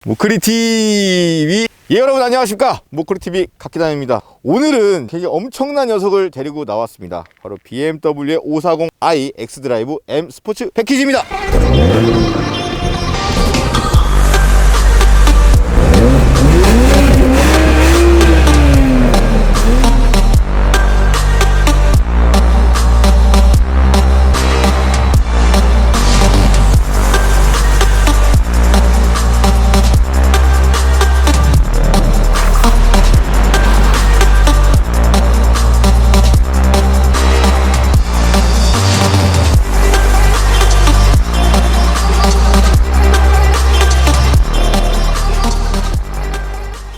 모크리TV 여러분 안녕하십니까, 모크리TV 각기단입니다. 오늘은 굉장히 엄청난 녀석을 데리고 나왔습니다. 바로 BMW의 540i x드라이브 M 스포츠 패키지입니다.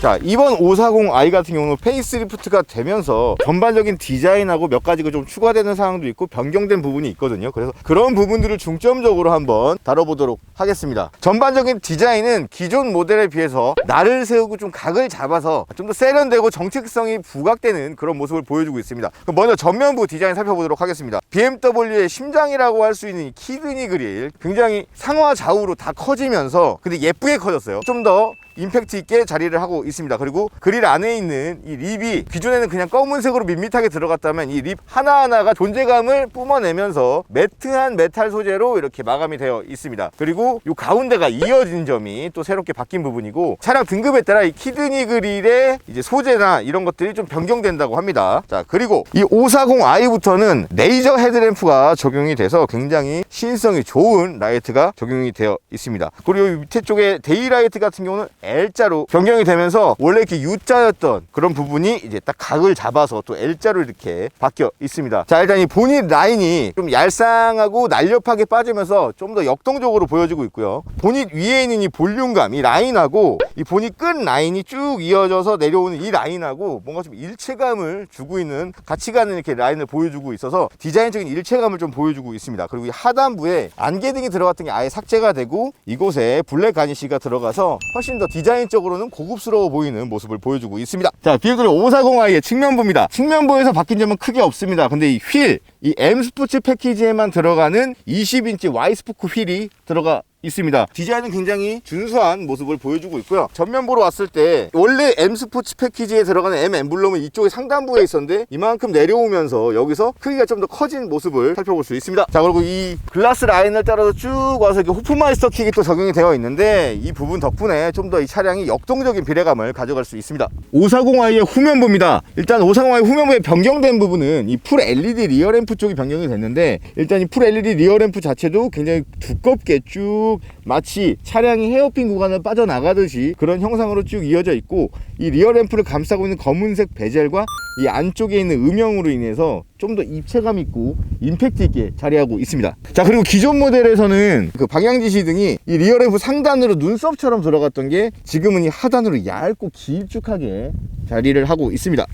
자, 이번 540i 같은 경우는 페이스리프트가 되면서 전반적인 디자인하고 몇 가지가 좀 추가되는 사항도 있고 변경된 부분이 있거든요. 그래서 그런 부분들을 중점적으로 한번 다뤄보도록 하겠습니다. 전반적인 디자인은 기존 모델에 비해서 날을 세우고 좀 각을 잡아서 좀 더 세련되고 정체성이 부각되는 그런 모습을 보여주고 있습니다. 그럼 먼저 전면부 디자인 살펴보도록 하겠습니다. BMW의 심장이라고 할 수 있는 이 키드니 그릴, 굉장히 상하 좌우로 다 커지면서 근데 예쁘게 커졌어요. 좀 더 임팩트 있게 자리를 하고 있습니다. 그리고 그릴 안에 있는 이 립이 기존에는 그냥 검은색으로 밋밋하게 들어갔다면 이 립 하나하나가 존재감을 뿜어내면서 매트한 메탈 소재로 이렇게 마감이 되어 있습니다. 그리고 이 가운데가 이어진 점이 또 새롭게 바뀐 부분이고, 차량 등급에 따라 이 키드니 그릴의 이제 소재나 이런 것들이 좀 변경된다고 합니다. 자, 그리고 이 540i부터는 레이저 헤드램프가 적용이 돼서 굉장히 시인성이 좋은 라이트가 적용이 되어 있습니다. 그리고 이 밑에 쪽에 데이라이트 같은 경우는 L자로 변경이 되면서 원래 이렇게 U자였던 그런 부분이 이제 딱 각을 잡아서 또 L자로 이렇게 바뀌어 있습니다. 자, 일단 이 보닛 라인이 좀 얄쌍하고 날렵하게 빠지면서 좀 더 역동적으로 보여지고 있고요. 보닛 위에 있는 이 볼륨감, 이 라인하고 이 보닛 끝 라인이 쭉 이어져서 내려오는 이 라인하고 뭔가 좀 일체감을 주고 있는, 같이 가는 이렇게 라인을 보여주고 있어서 디자인적인 일체감을 좀 보여주고 있습니다. 그리고 이 하단부에 안개등이 들어갔던 게 아예 삭제가 되고 이곳에 블랙 가니쉬가 들어가서 훨씬 더 디자인적으로는 고급스러워 보이는 모습을 보여주고 있습니다. 자, BMW 540i의 측면부입니다. 측면부에서 바뀐 점은 크게 없습니다. 근데 이 휠, 이 M 스포츠 패키지에만 들어가는 20인치 Y 스포크 휠이 들어가 있습니다. 디자인은 굉장히 준수한 모습을 보여주고 있고요. 전면 보러 왔을 때 원래 M 스포츠 패키지에 들어가는 M 엠블럼은 이쪽에 상단부에 있었는데 이만큼 내려오면서 여기서 크기가 좀 더 커진 모습을 살펴볼 수 있습니다. 자, 그리고 이 글라스 라인을 따라서 쭉 와서 이렇게 호프마이스터 킥이 또 적용이 되어 있는데 이 부분 덕분에 좀 더 이 차량이 역동적인 비례감을 가져갈 수 있습니다. 540i의 후면부입니다. 일단 540i 후면부에 변경된 부분은 이 풀 LED 리어램프 쪽이 변경이 됐는데, 일단 이 풀 LED 리어램프 자체도 굉장히 두껍게 쭉 마치 차량이 헤어핀 구간을 빠져나가듯이 그런 형상으로 쭉 이어져 있고, 이 리어램프를 감싸고 있는 검은색 베젤과 이 안쪽에 있는 음영으로 인해서 좀 더 입체감 있고 임팩트 있게 자리하고 있습니다. 자, 그리고 기존 모델에서는 그 방향지시 등이 이 리어램프 상단으로 눈썹처럼 들어갔던 게 지금은 이 하단으로 얇고 길쭉하게 자리를 하고 있습니다.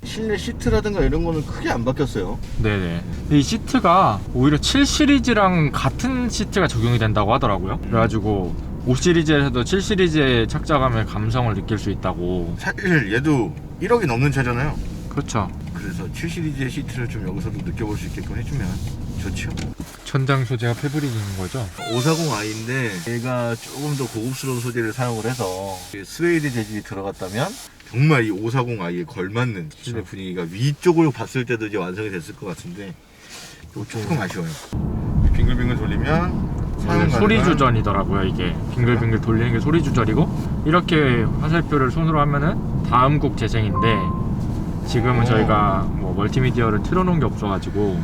실내 시트라든가 이런 거는 크게 안 바뀌었어요. 네네. 이 시트가 오히려 7 시리즈랑 같은 시트가 적용이 된다고 하더라고요. 그래가지고 5 시리즈에서도 7 시리즈의 착자감의 감성을 느낄 수 있다고. 사실 얘도 1억이 넘는 차잖아요. 그렇죠. 그래서 7 시리즈의 시트를 좀 여기서도 느껴볼 수 있게끔 해주면 좋죠. 천장 소재가 패브릭인 거죠. 540i인데 얘가 조금 더 고급스러운 소재를 사용을 해서 스웨이드 재질이 들어갔다면 정말 이 540i에 걸맞는 실내 분위기가 위쪽으로 봤을 때도 이제 완성이 됐을 것 같은데 이거 조금 아쉬워요. 빙글빙글 돌리면 소리 조절이더라고요. 이게 빙글빙글 돌리는 게 소리 조절이고, 이렇게 화살표를 손으로 하면은 다음 곡 재생인데 지금은 저희가 뭐 멀티미디어를 틀어놓은 게 없어가지고.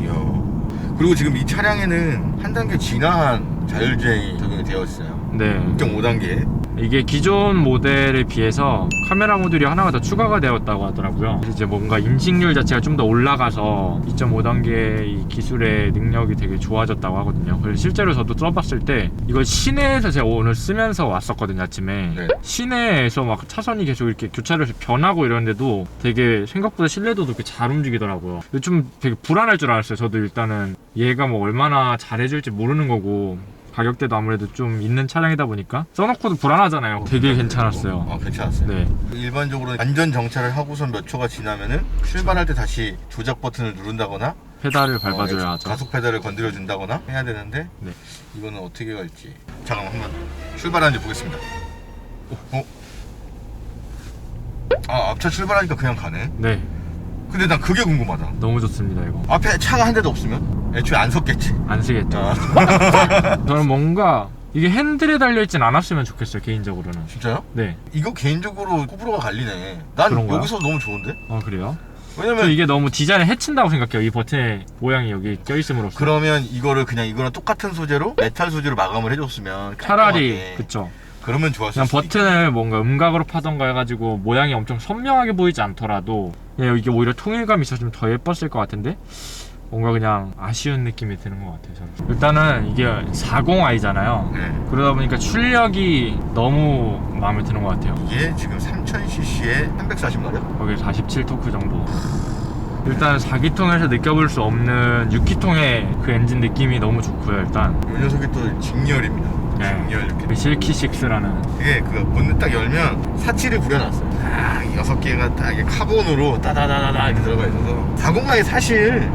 이야. 그리고 지금 이 차량에는 한 단계 진화한 자율주행이 적용이 되어 있어요. 네. 2.5단계. 이게 기존 모델에 비해서 카메라 모듈이 하나가 더 추가가 되었다고 하더라고요. 이제 뭔가 인식률 자체가 좀 더 올라가서 2.5단계의 이 기술의 능력이 되게 좋아졌다고 하거든요. 그래서 실제로 저도 써봤을 때 이걸 시내에서 제가 오늘 쓰면서 왔었거든요, 아침에. 네. 시내에서 막 차선이 계속 이렇게 교차로 변하고 이러는데도 되게 생각보다 신뢰도도 그렇게 잘 움직이더라고요. 좀 되게 불안할 줄 알았어요. 저도 일단은 얘가 뭐 얼마나 잘해줄지 모르는 거고, 가격대도 아무래도 좀 있는 차량이다 보니까 써놓고도 불안하잖아요. 되게 괜찮았어요. 괜찮았어요. 네. 일반적으로 안전 정차를 하고선 몇 초가 지나면은 출발할 때 다시 조작 버튼을 누른다거나 페달을 밟아줘야 하죠. 가속 페달을 건드려 준다거나 해야 되는데 네. 이거는 어떻게 갈지. 잠깐만 한번 출발하는지 보겠습니다. 아, 앞차 출발하니까 그냥 가네. 네, 근데 난 그게 궁금하다. 너무 좋습니다 이거. 앞에 차가 한 대도 없으면 애초에 안 섰겠지. 안 쓰겠죠. 아. 저는 뭔가 이게 핸들에 달려있진 않았으면 좋겠어요 개인적으로는. 진짜요? 네. 이거 개인적으로 호불호가 갈리네. 난 그런가요? 여기서 너무 좋은데? 아 그래요? 저 왜냐면 이게 너무 디자인을 해친다고 생각해요. 이 버튼의 모양이 여기 껴있음으로써. 그러면 이거를 그냥 이거랑 똑같은 소재로 메탈 소재로 마감을 해줬으면 차라리 깔끔하게. 그쵸. 그러면 좋았을 그냥 수도 버튼을 뭔가 음각으로 파던가 해가지고 모양이 엄청 선명하게 보이지 않더라도 그냥 이게 오히려 통일감이 있어서 좀 더 예뻤을 것 같은데 뭔가 그냥 아쉬운 느낌이 드는 것 같아요 저는. 일단은 이게 40i잖아요. 네. 그러다 보니까 출력이 너무 마음에 드는 것 같아요. 이게 지금 3000cc에 340마력? 거기 47토크 정도. 일단 4기통에서 느껴볼 수 없는 6기통의 그 엔진 느낌이 너무 좋고요. 일단 이 녀석이 또 직렬입니다. 직렬 이렇게. 그 실키6라는 이게 그 본넷 딱 열면 사치를 부려놨어요. 딱 6개가 딱 이게 카본으로 따다다다다 이렇게 들어가 있어서 40마이 사실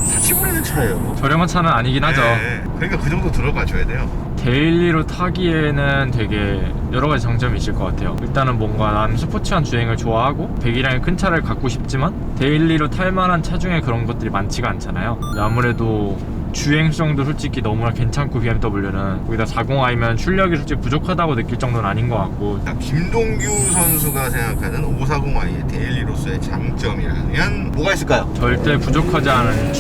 사치 부리는 차예요. 저렴한 차는 아니긴 하죠. 네. 그러니까 그 정도 들어가줘야 돼요. 데일리로 타기에는 되게 여러 가지 장점이 있을 것 같아요. 일단은 뭔가 난 스포츠한 주행을 좋아하고 배기량이 큰 차를 갖고 싶지만 데일리로 탈 만한 차 중에 그런 것들이 많지가 않잖아요. 아무래도 주행성도 솔직히 너무나 괜찮고 BMW는 거기다 40i면 출력이 솔직히 부족하다고 느낄 정도는 아닌 것 같고. 김동규 선수가 생각하는 540i의 데일리로서의 장점이라면 뭐가 있을까요? 절대 부족하지 않은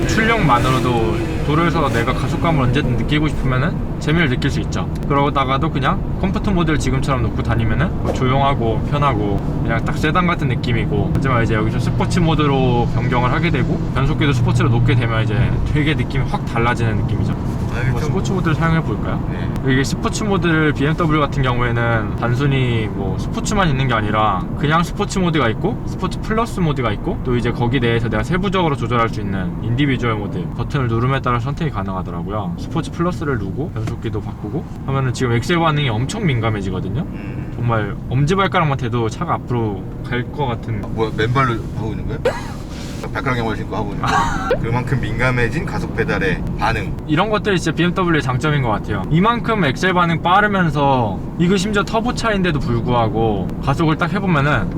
출력만으로도 도로에서 내가 가속감을 언제든 느끼고 싶으면은 재미를 느낄 수 있죠. 그러다가도 그냥 컴포트 모드를 지금처럼 놓고 다니면은 뭐 조용하고 편하고 그냥 딱 세단 같은 느낌이고, 하지만 이제 여기서 스포츠 모드로 변경을 하게 되고 변속기도 스포츠로 놓게 되면 이제 되게 느낌이 확 달라지는 느낌이죠. 뭐 스포츠 모드를 사용해 볼까요? 네. 이게 스포츠 모드를 BMW 같은 경우에는 단순히 뭐 스포츠만 있는 게 아니라 그냥 스포츠 모드가 있고 스포츠 플러스 모드가 있고 또 이제 거기 내에서 내가 세부적으로 조절할 수 있는 인디비주얼 모드 버튼을 누름에 따라 선택이 가능하더라고요. 스포츠 플러스를 누르고 변속기도 바꾸고 하면은 지금 엑셀 반응이 엄청 민감해지거든요. 정말 엄지발가락만 대도 차가 앞으로 갈 것 같은. 뭐야, 맨발로 하고 있는 거예요? 발가락 양말 신고 하고 있는 거예요? 그만큼 민감해진 가속 페달의 반응. 이런 것들이 진짜 BMW의 장점인 것 같아요. 이만큼 엑셀 반응 빠르면서 이거 심지어 터보차인데도 불구하고 가속을 딱 해보면은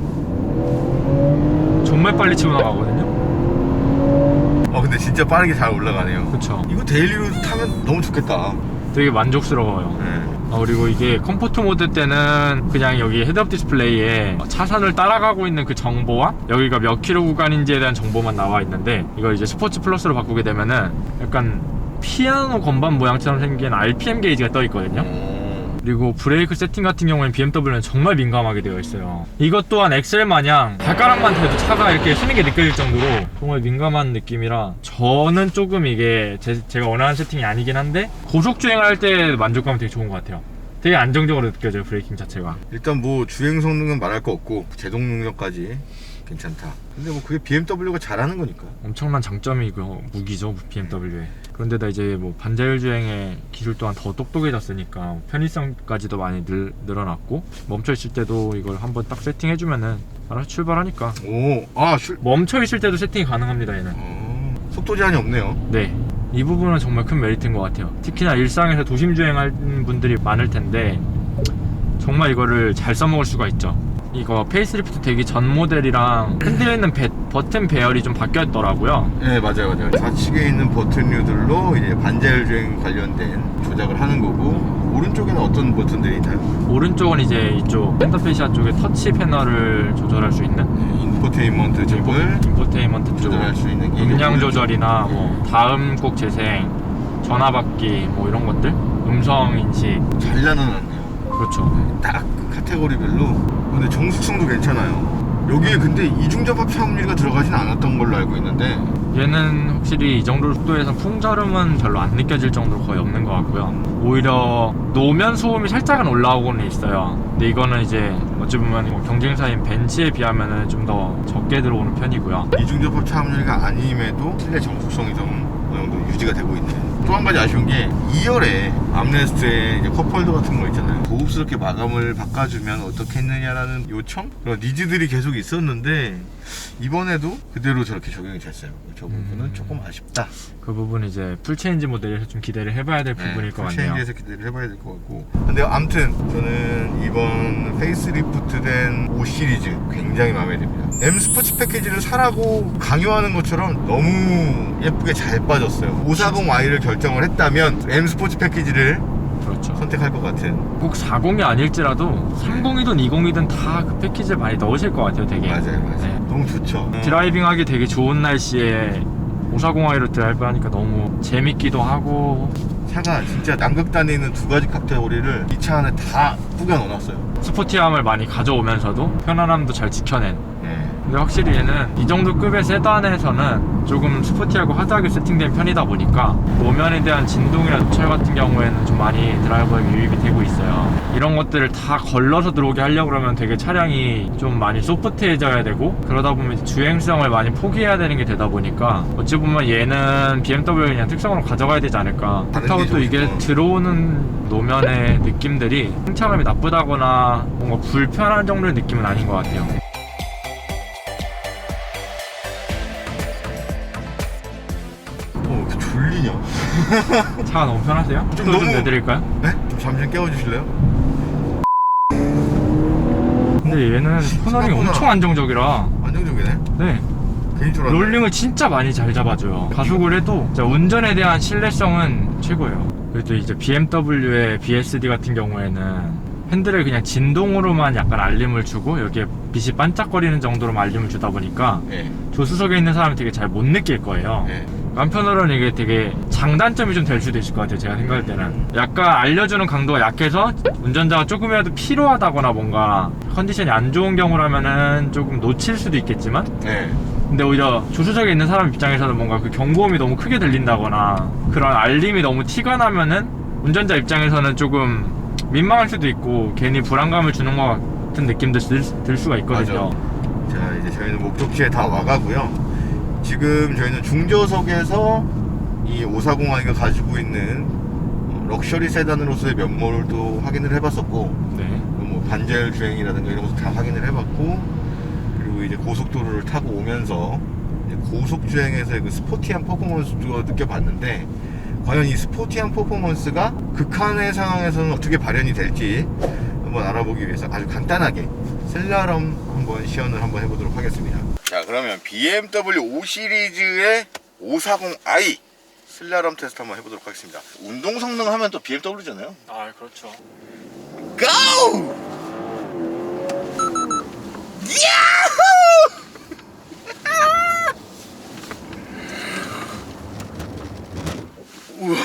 정말 빨리 치고 나가거든요. 근데 진짜 빠르게 잘 올라가네요. 그쵸. 이거 데일리로 타면 너무 좋겠다. 되게 만족스러워요. 네. 그리고 이게 컴포트 모드 때는 그냥 여기 헤드업 디스플레이에 차선을 따라가고 있는 그 정보와 여기가 몇 킬로 구간인지에 대한 정보만 나와 있는데, 이걸 이제 스포츠 플러스로 바꾸게 되면은 약간 피아노 건반 모양처럼 생긴 RPM 게이지가 떠 있거든요. 그리고 브레이크 세팅 같은 경우에는 BMW는 정말 민감하게 되어 있어요. 이것 또한 엑셀 마냥 발가락만 대도 차가 이렇게 쓰는 게 느껴질 정도로 정말 민감한 느낌이라 저는 조금 이게 제가 원하는 세팅이 아니긴 한데 고속 주행을 할 때 만족감은 되게 좋은 것 같아요. 되게 안정적으로 느껴져요, 브레이킹 자체가. 일단 뭐 주행 성능은 말할 거 없고 제동 능력까지 괜찮다. 근데 뭐 그게 BMW가 잘하는 거니까. 엄청난 장점이고 무기죠, BMW에. 그런데다 이제 뭐 반자율 주행의 기술 또한 더 똑똑해졌으니까 편의성까지도 많이 늘어났고, 멈춰 있을 때도 이걸 한번 딱 세팅해주면은 알아서 출발하니까. 멈춰 있을 때도 세팅이 가능합니다, 얘는. 속도 제한이 없네요. 네, 이 부분은 정말 큰 메리트인 것 같아요. 특히나 일상에서 도심 주행하는 분들이 많을 텐데 정말 이거를 잘 써먹을 수가 있죠. 이거 페이스리프트 되기 전 모델이랑 흔들리는 버튼 배열이 좀 바뀌었더라고요. 네, 맞아요. 좌측에 있는 버튼류들로 이제 반자율 주행 관련된 조작을 하는 거고, 오른쪽에는 어떤 버튼들이 있나요? 오른쪽은 이제 이쪽 센터페시아 쪽에 터치 패널을 조절할 수 있는, 인포테인먼트 칩을 인포테인먼트 쪽 조절할 수 있는 게 음량 조절이나 뭐 다음 곡 재생, 전화 받기 뭐 이런 것들, 음성 인식. 잘 나눠놨네요. 그렇죠. 딱 그 카테고리별로. 근데 정숙성도 괜찮아요. 여기에 근데 이중접합 차음유리가 들어가진 않았던 걸로 알고 있는데, 얘는 확실히 이 정도 속도에서 풍절음은 별로 안 느껴질 정도로 거의 없는 것 같고요. 오히려 노면 소음이 살짝은 올라오고는 있어요. 근데 이거는 이제 어찌 보면 뭐 경쟁사인 벤츠에 비하면은 좀 더 적게 들어오는 편이고요. 이중접합 차음유리가 아님에도 실내 정숙성이 좀 어느 정도 유지가 되고 있는. 또 한 가지 아쉬운 게 2열에 암레스트에 이제 컵홀더 같은 거 있잖아요. 고급스럽게 마감을 바꿔주면 어떻겠느냐라는 요청? 그런 니즈들이 계속 있었는데 이번에도 그대로 저렇게 적용이 됐어요. 저 부분은 조금 아쉽다. 그 부분은 이제 풀체인지 모델에서 좀 기대를 해봐야 될 부분일 것 같네요. 체인지에서 기대를 해봐야 될 것 같고. 근데 아무튼 저는 이번 페이스리프트된 5 시리즈 굉장히 마음에 듭니다. M 스포츠 패키지를 사라고 강요하는 것처럼 너무 예쁘게 잘 빠졌어요. 540i를 결정을 했다면 M 스포츠 패키지를 그렇죠. 선택할 것 같은. 꼭 40이 아닐지라도 30이든 20이든 다 그 패키지를 많이 넣으실 것 같아요, 되게. 맞아요. 네. 너무 좋죠. 드라이빙하기 되게 좋은 날씨에 540i로 드라이브 하니까 너무 재밌기도 하고. 차가 진짜 남극단에 있는 두 가지 카테고리를 이 차 안에 다 꾸겨 넣어놨어요. 스포티함을 많이 가져오면서도 편안함도 잘 지켜낸. 네. 근데 확실히 얘는 이 정도 급의 세단에서는 조금 스포티하고 하드하게 세팅된 편이다 보니까 노면에 대한 진동이나 노출 같은 경우에는 좀 많이 드라이버에게 유입이 되고 있어요. 이런 것들을 다 걸러서 들어오게 하려고 그러면 되게 차량이 좀 많이 소프트해져야 되고, 그러다 보면 이제 주행성을 많이 포기해야 되는 게 되다 보니까 어찌 보면 얘는 BMW의 그냥 특성으로 가져가야 되지 않을까. 그렇다고 또 이게 들어오는 노면의 느낌들이 승차감이 나쁘다거나 뭔가 불편한 정도의 느낌은 아닌 것 같아요. 이렇게 졸리냐? 차가 너무 편하세요? 좀 좀 너무- 내드릴까요? 네? 좀 잠시 좀 깨워주실래요? 근데 얘는 코너링이 생각보다- 엄청 안정적이라. 안정적이네. 네, 괜히 졸았네. 롤링을 진짜 많이 잘 잡아줘요. 가속을 해도 진짜 운전에 대한 신뢰성은 최고예요. 그리고 또 이제 BMW의 BSD 같은 경우에는 핸들을 그냥 진동으로만 약간 알림을 주고 여기에 빛이 반짝거리는 정도로만 알림을 주다 보니까 네. 조수석에 있는 사람은 되게 잘 못 느낄 거예요. 네. 한편으로는 이게 되게 장단점이 좀 될 수도 있을 것 같아요, 제가 생각할 때는. 약간 알려주는 강도가 약해서 운전자가 조금이라도 피로하다거나 뭔가 컨디션이 안 좋은 경우라면은 조금 놓칠 수도 있겠지만, 네. 근데 오히려 조수석에 있는 사람 입장에서는 뭔가 그 경고음이 너무 크게 들린다거나 그런 알림이 너무 티가 나면은 운전자 입장에서는 조금 민망할 수도 있고 괜히 불안감을 주는 것 같은 느낌도 들 수가 있거든요. 맞아. 자, 이제 저희는 목적지에 다 와가고요. 지금 저희는 중저석에서 이 540i가 가지고 있는 럭셔리 세단으로서의 면모를 또 확인을 해봤었고, 네. 뭐 반절 주행이라든가 이런 것도 다 확인을 해봤고, 그리고 이제 고속도로를 타고 오면서 이제 고속 주행에서의 그 스포티한 퍼포먼스도 느껴봤는데, 과연 이 스포티한 퍼포먼스가 극한의 상황에서는 어떻게 발현이 될지 한번 알아보기 위해서 아주 간단하게 슬라럼 한번 시연을 한번 해보도록 하겠습니다. 자, 그러면 BMW 5 시리즈의 540i 슬라럼 테스트 한번 해보도록 하겠습니다. 운동 성능 하면 또 BMW잖아요. 아, 그렇죠. 고! 우와.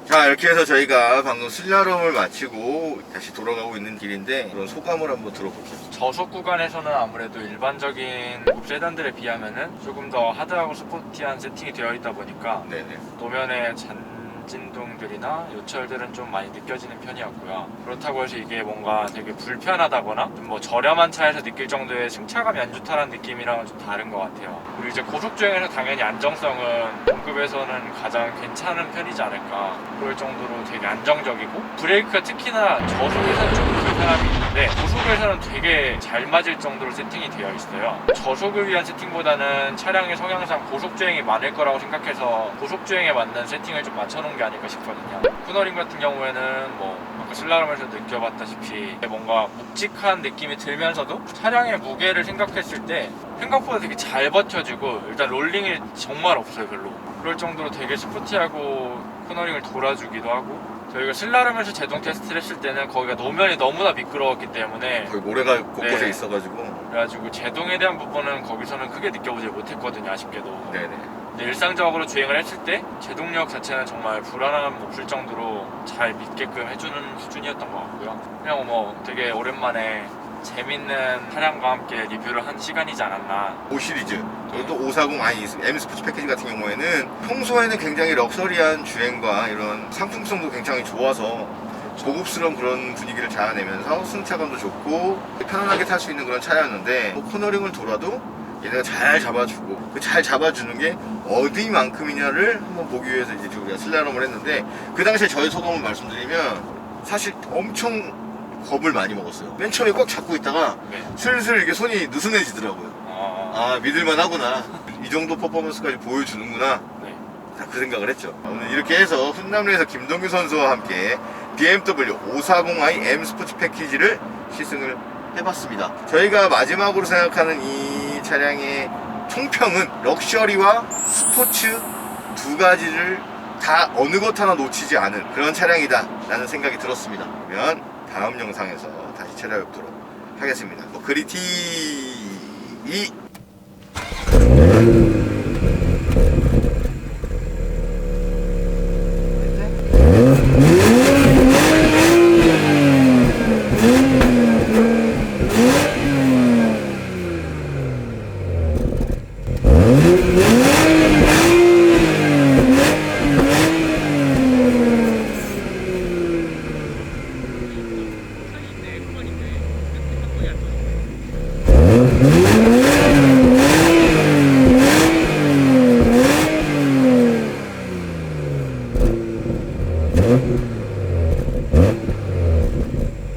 자, 이렇게 해서 저희가 방금 슬라럼을 마치고 다시 돌아가고 있는 길인데 그런 소감을 한번 들어볼게요. 저속 구간에서는 아무래도 일반적인 고급 세단들에 비하면은 조금 더 하드하고 스포티한 세팅이 되어 있다 보니까 네네. 노면의 잔진동들이나 요철들은 좀 많이 느껴지는 편이었고요. 그렇다고 해서 이게 뭔가 되게 불편하다거나 좀 뭐 저렴한 차에서 느낄 정도의 승차감이 안 좋다는 느낌이랑은 좀 다른 것 같아요. 그리고 이제 고속주행에서 당연히 안정성은 동급에서는 가장 괜찮은 편이지 않을까 그럴 정도로 되게 안정적이고, 브레이크가 특히나 저속에서는 좀 사람이 있는데 고속에서는 되게 잘 맞을 정도로 세팅이 되어 있어요. 저속을 위한 세팅보다는 차량의 성향상 고속주행이 많을 거라고 생각해서 고속주행에 맞는 세팅을 좀 맞춰놓은 게 아닐까 싶거든요. 코너링 같은 경우에는 뭐 아까 슬라롬에서 느껴봤다시피 뭔가 묵직한 느낌이 들면서도 차량의 무게를 생각했을 때 생각보다 되게 잘 버텨주고 일단 롤링이 정말 없어요. 별로. 그럴 정도로 되게 스포티하고 코너링을 돌아주기도 하고, 저희가 슬라롬에서 제동 테스트를 했을 때는 거기가 노면이 너무나 미끄러웠기 때문에 거기 모래가 곳곳에 네. 있어가지고. 그래가지고 제동에 대한 부분은 거기서는 크게 느껴보지 못했거든요. 아쉽게도. 네네. 근데 일상적으로 주행을 했을 때 제동력 자체는 정말 불안함 없을 정도로 잘 믿게끔 해주는 수준이었던 것 같고요. 그냥 뭐 되게 오랜만에 재밌는 차량과 함께 리뷰를 한 시간이지 않았나. 5 시리즈 그리고 또 540 M 스포츠 패키지 같은 경우에는 평소에는 굉장히 럭셔리한 주행과 이런 상품성도 굉장히 좋아서 고급스러운 그런 분위기를 자아내면서 승차감도 좋고 편안하게 탈 수 있는 그런 차량이었는데 뭐 코너링을 돌아도 얘네가 잘 잡아주고 그 잘 잡아주는 게 어디만큼이냐를 한번 보기 위해서 이제 우리가 슬라롬을 했는데, 그 당시에 저의 소감을 말씀드리면 사실 엄청 겁을 많이 먹었어요. 맨 처음에 꽉 잡고 있다가 네. 슬슬 이렇게 손이 느슨해지더라고요. 아, 믿을만 하구나. 이 정도 퍼포먼스까지 보여주는구나. 네. 그 생각을 했죠. 오늘 이렇게 해서 훈남리에서 김동규 선수와 함께 BMW 540i M 스포츠 패키지를 시승을 해봤습니다. 저희가 마지막으로 생각하는 이 차량의 총평은 럭셔리와 스포츠 두 가지를 다 어느 것 하나 놓치지 않은 그런 차량이다 라는 생각이 들었습니다. 그러면 다음 영상에서 다시 찾아뵙도록 하겠습니다. 그리티